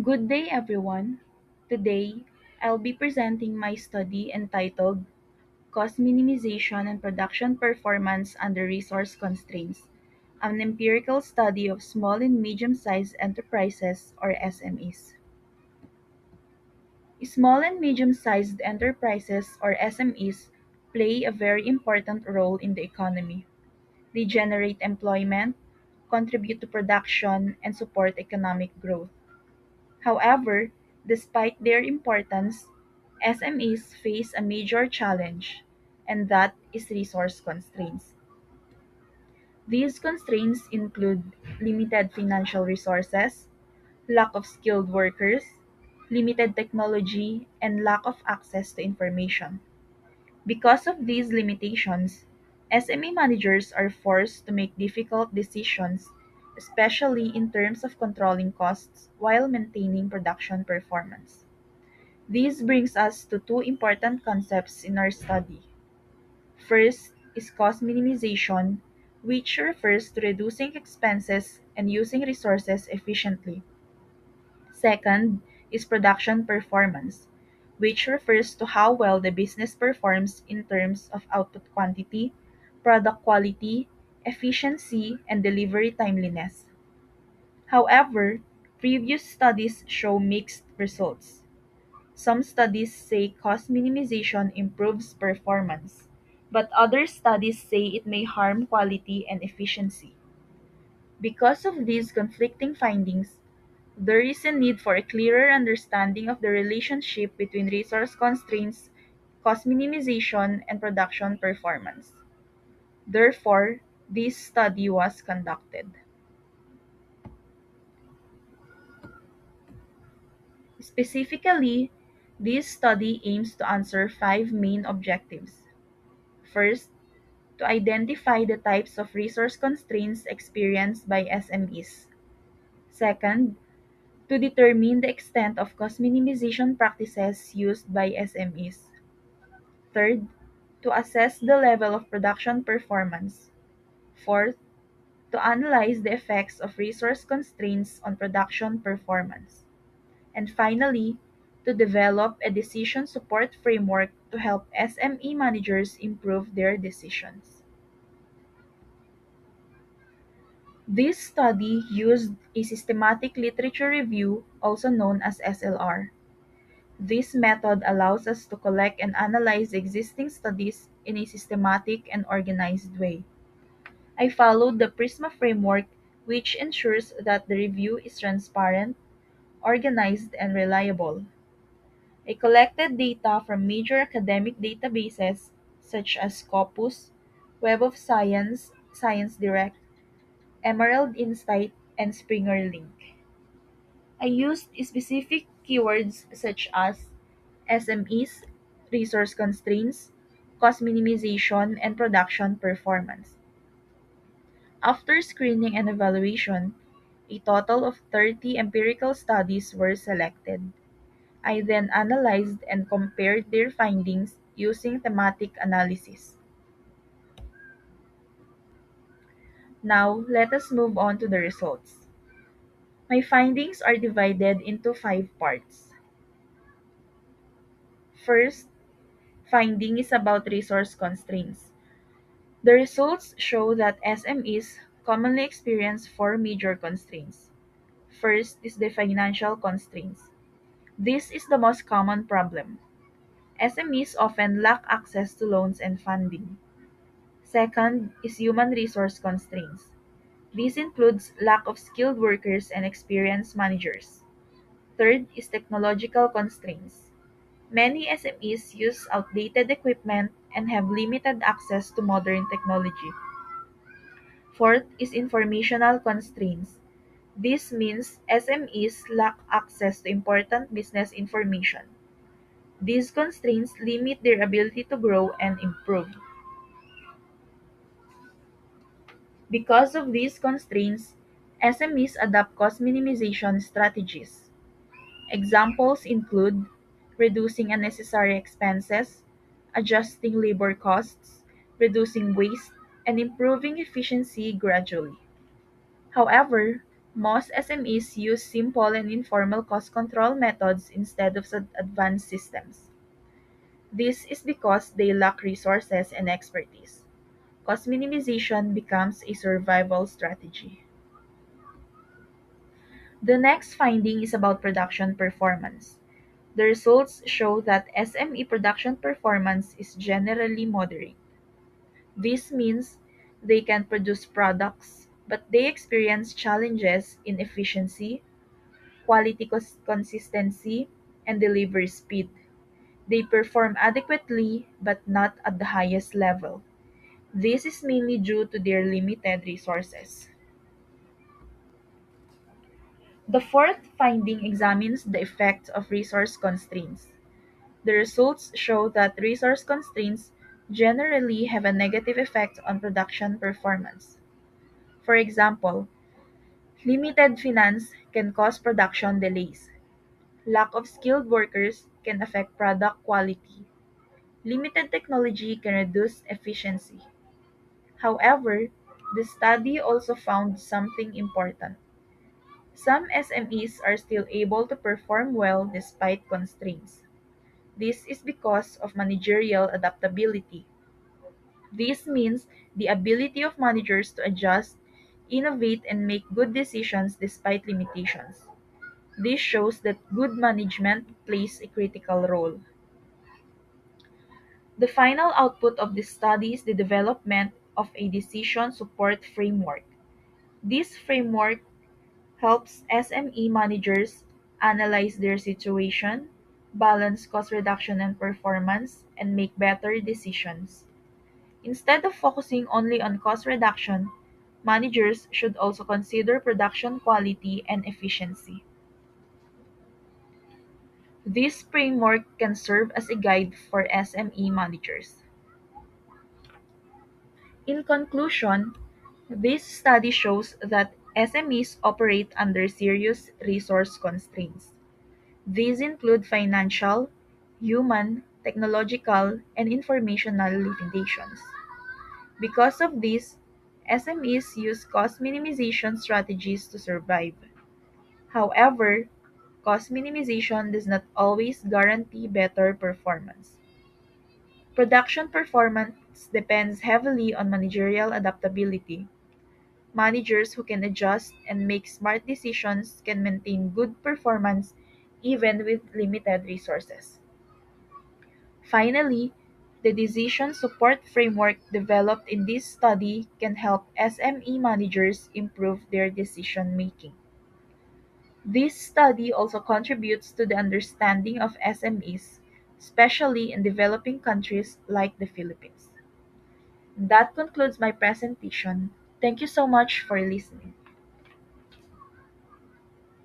Good day, everyone. Today, I'll be presenting my study entitled Cost Minimization and Production Performance Under Resource Constraints, an empirical study of small and medium-sized enterprises or SMEs. Small and medium-sized enterprises or SMEs play a very important role in the economy. They generate employment, contribute to production, and support economic growth. However, despite their importance, SMEs face a major challenge, and that is resource constraints. These constraints include limited financial resources, lack of skilled workers, limited technology, and lack of access to information. Because of these limitations, SME managers are forced to make difficult decisions, especially in terms of controlling costs while maintaining production performance. This brings us to two important concepts in our study. First is cost minimization, which refers to reducing expenses and using resources efficiently. Second is production performance, which refers to how well the business performs in terms of output quantity, product quality, efficiency, and delivery timeliness. However, previous studies show mixed results. Some studies say cost minimization improves performance, but other studies say it may harm quality and efficiency. Because of these conflicting findings, there is a need for a clearer understanding of the relationship between resource constraints, cost minimization, and production performance. Therefore, this study was conducted. Specifically, this study aims to answer five main objectives. First, to identify the types of resource constraints experienced by SMEs. Second, to determine the extent of cost minimization practices used by SMEs. Third, to assess the level of production performance. Fourth, to analyze the effects of resource constraints on production performance. And finally, to develop a decision support framework to help SME managers improve their decisions. This study used a systematic literature review, also known as SLR. This method allows us to collect and analyze existing studies in a systematic and organized way. I followed the PRISMA framework, which ensures that the review is transparent, organized, and reliable. I collected data from major academic databases such as Scopus, Web of Science, ScienceDirect, Emerald Insight, and Springer Link. I used specific keywords such as SMEs, resource constraints, cost minimization, and production performance. After screening and evaluation, a total of 30 empirical studies were selected. I then analyzed and compared their findings using thematic analysis. Now, let us move on to the results. My findings are divided into five parts. First, finding is about resource constraints. The results show that SMEs commonly experience four major constraints. First is the financial constraints. This is the most common problem. SMEs often lack access to loans and funding. Second is human resource constraints. This includes lack of skilled workers and experienced managers. Third is technological constraints. Many SMEs use outdated equipment and have limited access to modern technology. Fourth is informational constraints. This means SMEs lack access to important business information. These constraints limit their ability to grow and improve. Because of these constraints, SMEs adopt cost minimization strategies. Examples include reducing unnecessary expenses, adjusting labor costs, reducing waste, and improving efficiency gradually. However, Most SMEs use simple and informal cost control methods instead of advanced systems. This is because they lack resources and expertise. Cost minimization becomes a survival strategy. The next finding is about production performance. The results show that SME production performance is generally moderate. This means they can produce products, but they experience challenges in efficiency, quality consistency, and delivery speed. They perform adequately, but not at the highest level. This is mainly due to their limited resources. The fourth finding examines the effect of resource constraints. The results show that resource constraints generally have a negative effect on production performance. For example, limited finance can cause production delays. Lack of skilled workers can affect product quality. Limited technology can reduce efficiency. However, the study also found something important. Some SMEs are still able to perform well despite constraints. This is because of managerial adaptability. This means the ability of managers to adjust, innovate, and make good decisions despite limitations. This shows that good management plays a critical role. The final output of this study is the development of a decision support framework. This framework helps SME managers analyze their situation, balance cost reduction and performance, and make better decisions. Instead of focusing only on cost reduction, managers should also consider production quality and efficiency. This framework can serve as a guide for SME managers. In conclusion, this study shows that SMEs operate under serious resource constraints. These include financial, human, technological, and informational limitations. Because of this, SMEs use cost minimization strategies to survive. However, cost minimization does not always guarantee better performance. Production performance depends heavily on managerial adaptability. Managers who can adjust and make smart decisions can maintain good performance even with limited resources. Finally, the decision support framework developed in this study can help SME managers improve their decision making. This study also contributes to the understanding of SMEs, especially in developing countries like the Philippines. That concludes my presentation. Thank you so much for listening.